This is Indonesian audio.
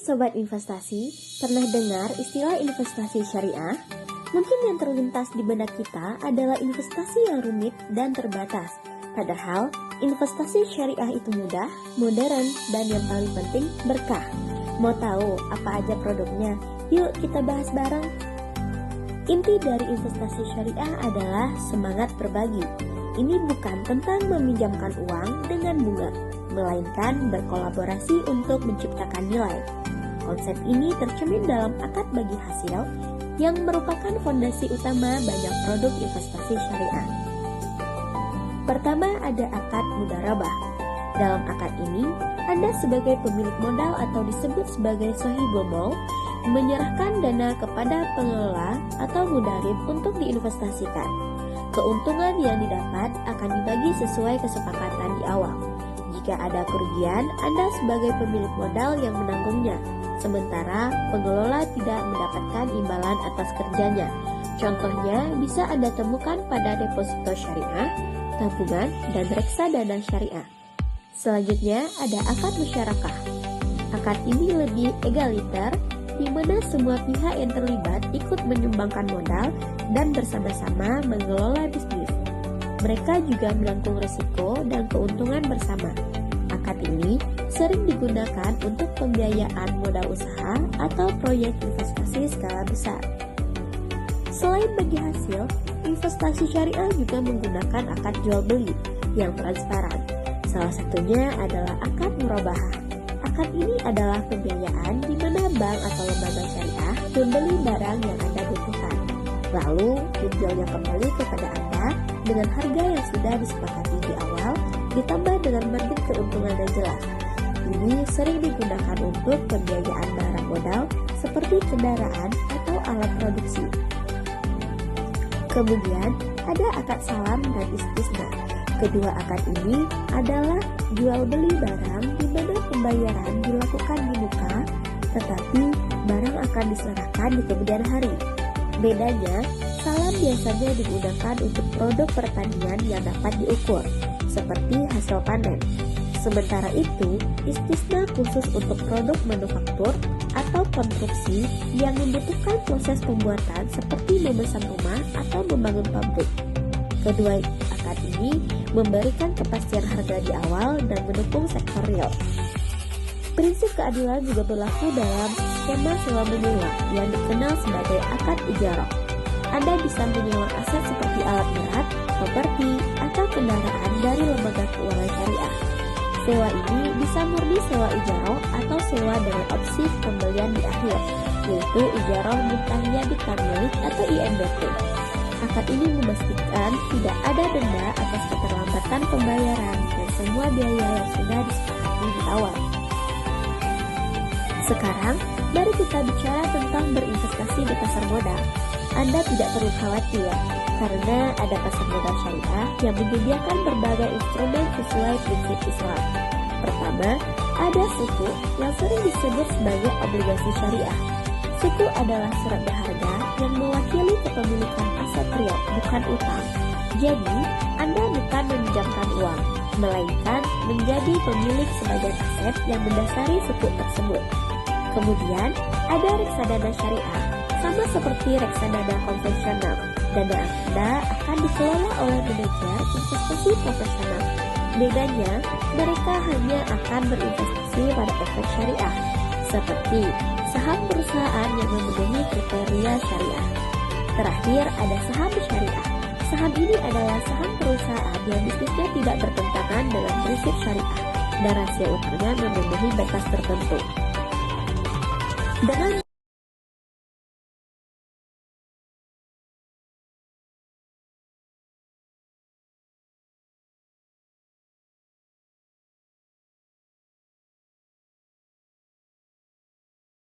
Sobat investasi, pernah dengar istilah investasi syariah? Mungkin yang terlintas di benak kita adalah investasi yang rumit dan terbatas. Padahal, investasi syariah itu mudah, modern, dan yang paling penting berkah. Mau tahu apa aja produknya? Yuk kita bahas bareng. Inti dari investasi syariah adalah semangat berbagi. Ini bukan tentang meminjamkan uang dengan bunga, melainkan berkolaborasi untuk menciptakan nilai. Konsep ini tercermin dalam akad bagi hasil yang merupakan fondasi utama banyak produk investasi syariah. Pertama ada akad mudharabah. Dalam akad ini, Anda sebagai pemilik modal atau disebut sebagai sahibul maul menyerahkan dana kepada pengelola atau mudarib untuk diinvestasikan. Keuntungan yang didapat akan dibagi sesuai kesepakatan di awal. Jika ada kerugian, Anda sebagai pemilik modal yang menanggungnya, sementara pengelola tidak mendapatkan imbalan atas kerjanya. Contohnya bisa Anda temukan pada deposito syariah, tabungan, dan reksadana syariah. Selanjutnya ada akad musyarakah. Akad ini lebih egaliter, di mana semua pihak yang terlibat ikut menyumbangkan modal dan bersama-sama mengelola bisnis. Mereka juga menanggung risiko dan keuntungan bersama. Akad ini sering digunakan untuk pembiayaan modal usaha atau proyek investasi skala besar. Selain bagi hasil, investasi syariah juga menggunakan akad jual beli yang transparan. Salah satunya adalah akad murabahah. Akad ini adalah pembiayaan di mana bank atau lembaga syariah membeli barang yang Anda butuhkan, lalu menjualnya kembali kepada Anda dengan harga yang sudah disepakati di awal, ditambah dengan margin keuntungan yang jelas. Ini sering digunakan untuk pembiayaan barang modal seperti kendaraan atau alat produksi. Kemudian ada akad salam dan istisna. Kedua akad ini adalah jual beli barang di mana pembayaran dilakukan di muka, tetapi barang akan diserahkan di kemudian hari. Bedanya, salam biasanya digunakan untuk produk pertanian yang dapat diukur, seperti hasil panen. Sementara itu, istisna khusus untuk produk manufaktur atau konstruksi yang membutuhkan proses pembuatan seperti memesan rumah atau membangun pabrik. Kedua akad ini memberikan kepastian harga di awal dan mendukung sektor real. Prinsip keadilan juga berlaku dalam skema sewa menyewa yang dikenal sebagai akad ijarah. Anda bisa menyewa aset seperti alat berat, properti, atau kendaraan dari lembaga keuangan syariah. Sewa ini bisa murni sewa ijarah atau sewa dengan opsi pembelian di akhir, yaitu ijarah muntahiyah bitamlik atau IMBT. Akad ini memastikan tidak ada denda atas keterlambatan pembayaran dan semua biaya yang sudah disepakati di awal. Sekarang, mari kita bicara tentang berinvestasi di pasar modal. Anda tidak perlu khawatir, karena ada pasar modal syariah yang menyediakan berbagai instrumen sesuai prinsip Islam. Pertama, ada suku yang sering disebut sebagai obligasi syariah. Suku adalah surat berharga yang mewakili kepemilikan aset real, bukan utang. Jadi, Anda bukan meminjamkan uang, melainkan menjadi pemilik sebagian aset yang mendasari suku tersebut. Kemudian, ada reksadana syariah, sama seperti reksadana konvensional. Dana Anda akan dikelola oleh manajer investasi profesional. Bedanya, mereka hanya akan berinvestasi pada efek syariah, seperti saham perusahaan yang memenuhi kriteria syariah. Terakhir, ada saham syariah. Saham ini adalah saham perusahaan yang bisnisnya tidak bertentangan dengan prinsip syariah dan rasio utangnya memenuhi batas tertentu. Dengan